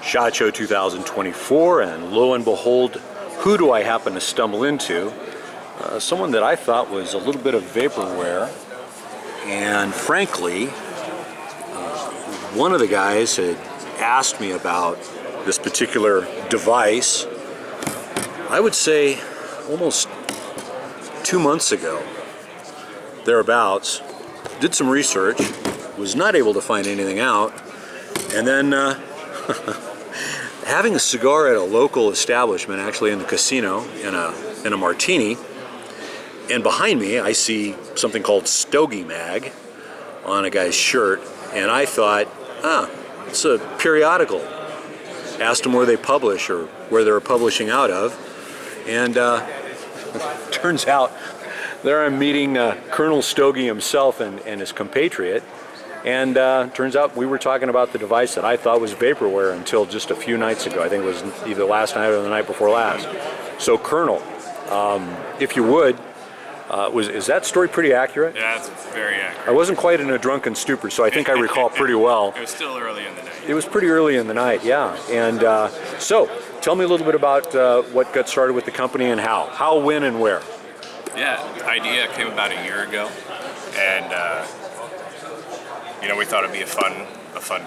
SHOT Show 2024, and lo and behold, who do I happen to stumble into? Someone that I thought was a little bit of vaporware, and frankly, one of the guys had asked me about this particular device, I would say almost 2 months ago, thereabouts. Did some research, was not able to find anything out, and then having a cigar at a local establishment, actually in the casino, in a martini, and behind me I see something called Stogie mag on a guy's shirt, and I thought, it's a periodical. Asked them where they publish or where they're publishing out of, and turns out there I'm meeting Colonel Stogie himself and his compatriot, and turns out we were talking about the device that I thought was vaporware until just a few nights ago. I think it was either last night or the night before last. So Colonel, if you would, is that story pretty accurate? Yeah, it's very accurate. I wasn't quite in a drunken stupor, so I think I recall pretty well. It was still early in the night. It was pretty early in the night, yeah. And so, tell me a little bit about what got started with the company and how. How, when, and where. Yeah, the idea came about a year ago, and we thought it'd be a fun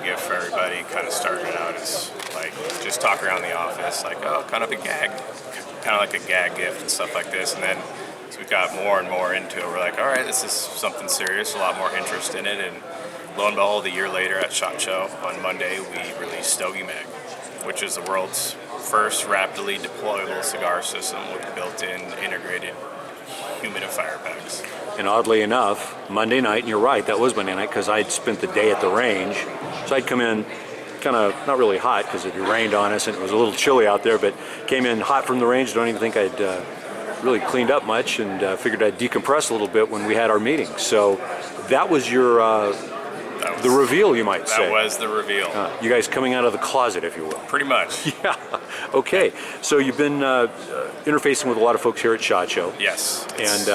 gift for everybody. Kind of started out as like just talk around the office, like kind of like a gag gift and stuff like this, and then. So we got more and more into it. We're like, all right, this is something serious, a lot more interest in it. And lo and behold, a year later at SHOT Show on Monday, we released Stogie Mag, which is the world's first rapidly deployable cigar system with built-in integrated humidifier packs. And oddly enough, Monday night, and you're right, that was Monday night, because I'd spent the day at the range. So I'd come in kind of, not really hot, because it rained on us and it was a little chilly out there, but came in hot from the range. Don't even think I'd really cleaned up much, and figured I'd decompress a little bit when we had our meeting. So that was your the reveal, you might say. That was the reveal. You guys coming out of the closet, if you will. Pretty much. Yeah. Okay. So you've been interfacing with a lot of folks here at SHOT Show. Yes. And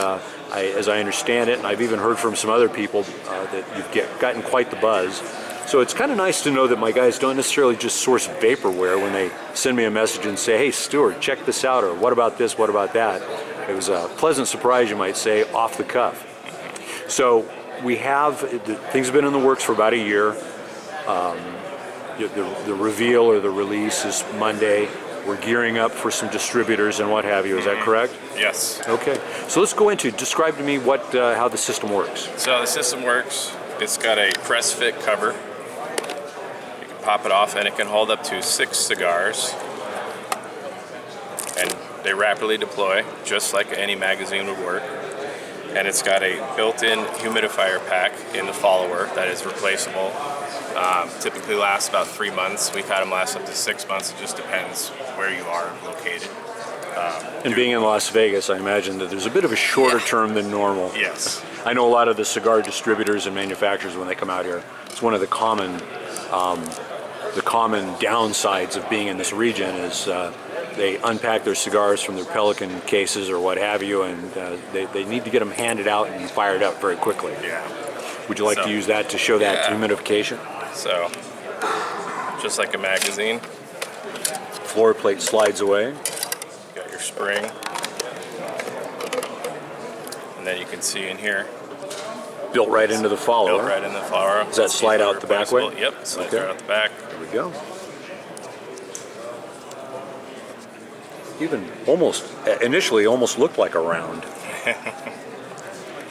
as I understand it, and I've even heard from some other people that you've gotten quite the buzz. So it's kind of nice to know that my guys don't necessarily just source vaporware when they send me a message and say, hey, Stuart, check this out, or what about this, what about that? It was a pleasant surprise, you might say, off the cuff. So we have, things have been in the works for about a year. The reveal or the release is Monday. We're gearing up for some distributors and what have you. Is that correct? Yes. Okay. So let's go into, describe to me how the system works. So the system works, it's got a press fit cover. Pop it off, and it can hold up to 6 cigars, and they rapidly deploy just like any magazine would work. And it's got a built-in humidifier pack in the follower that is replaceable. Typically lasts about 3 months. We've had them last up to 6 months. It just depends where you are located. And being in Las Vegas, I imagine that there's a bit of a shorter term than normal. Yes. I know a lot of the cigar distributors and manufacturers, when they come out here, it's one of the common downsides of being in this region is they unpack their cigars from their Pelican cases or what have you, and they need to get them handed out and fired up very quickly. Yeah. Would you like to use that to show that humidification? So, just like a magazine. Floor plate slides away. Got your spring. And then you can see in here. Built right into the follower. Built right in the follower. Does that slide out the back way? Yep, slides right out the back. There we go. Even initially almost looked like a round.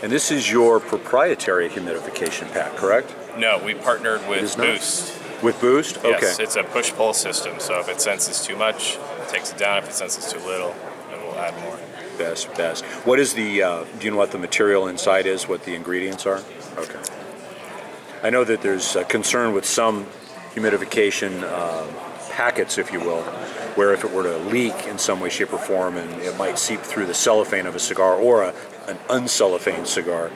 And this is your proprietary humidification pack, correct? No, we partnered with Boost. With Boost? Okay. Yes, it's a push-pull system, so if it senses too much, it takes it down. If it senses too little, it will add more. Best. What is the, do you know what the material inside is, what the ingredients are? Okay. I know that there's a concern with some humidification packets, if you will, where if it were to leak in some way, shape, or form, and it might seep through the cellophane of a cigar or an uncellophaned cigar,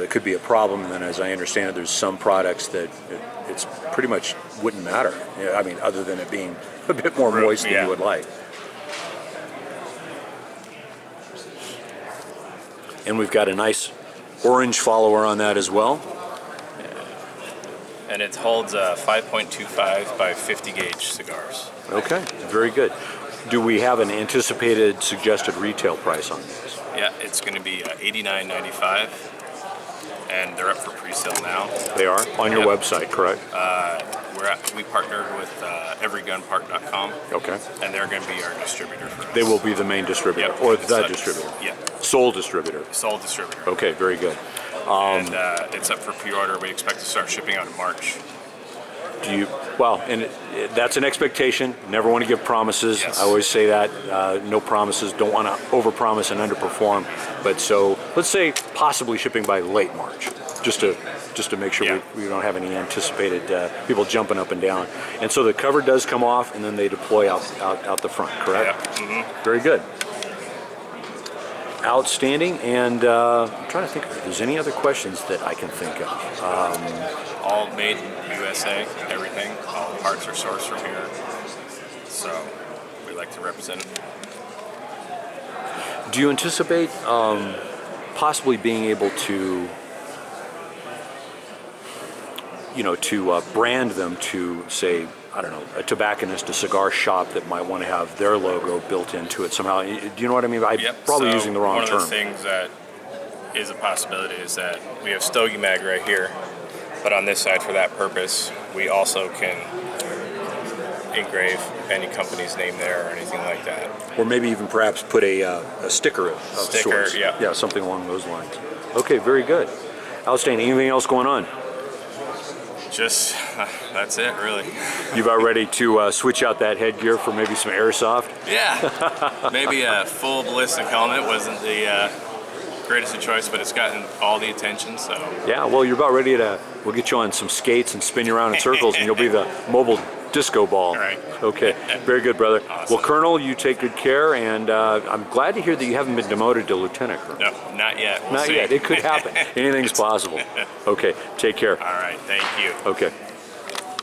it could be a problem. And then, as I understand it, there's some products that it's pretty much wouldn't matter. I mean, other than it being a bit more moist than you would like. And we've got a nice orange follower on that as well. And it holds 5.25 by 50 gauge cigars. Okay, very good. Do we have an anticipated suggested retail price on these? Yeah, it's going to be $89.95, and they're up for pre-sale now. They are on your Yep. website, correct? We partnered with everygunpark.com, Okay. and they're going to be our distributor for us. They will be the main distributor, Yep. or the So- distributor, Yeah, sole distributor. sole distributor. Okay, very good. And it's up for pre-order. We expect to start shipping out in March. Do you? Well, and that's an expectation. Never want to give promises. Yes. I always say that. No promises. Don't want to overpromise and underperform. But so let's say possibly shipping by late March, just to make sure Yeah. we don't have any anticipated people jumping up and down. And so the cover does come off, and then they deploy out the front. Correct. Yeah. Mm-hmm. Very good. Outstanding. And I'm trying to think if there's any other questions that I can think of. All made in USA, everything. All the parts are sourced from here. So we like to represent it. Do you anticipate possibly being able to, brand them to, say, I don't know, a tobacconist, a cigar shop that might want to have their logo built into it somehow? Do you know what I mean? I'm probably so using the wrong term. One of the things that is a possibility is that we have Stogie Mag right here, but on this side for that purpose, we also can engrave any company's name there or anything like that. Or maybe even perhaps put a sticker of Sticker, sorts. yeah. Yeah, something along those lines. Okay, very good. Outstanding. Anything else going on? Just, that's it, really. You about ready to switch out that headgear for maybe some airsoft? Yeah, maybe a full ballistic helmet wasn't the greatest of choice, but it's gotten all the attention, so. Yeah, well, you're about ready to, we'll get you on some skates and spin you around in circles, and you'll be the mobile disco ball. All right. Okay, very good, brother. Awesome. Well, Colonel, you take good care, and I'm glad to hear that you haven't been demoted to Lieutenant Colonel. No, not yet. We'll Not see. yet. It could happen. Anything's possible. Okay, take care. All right, thank you. Okay.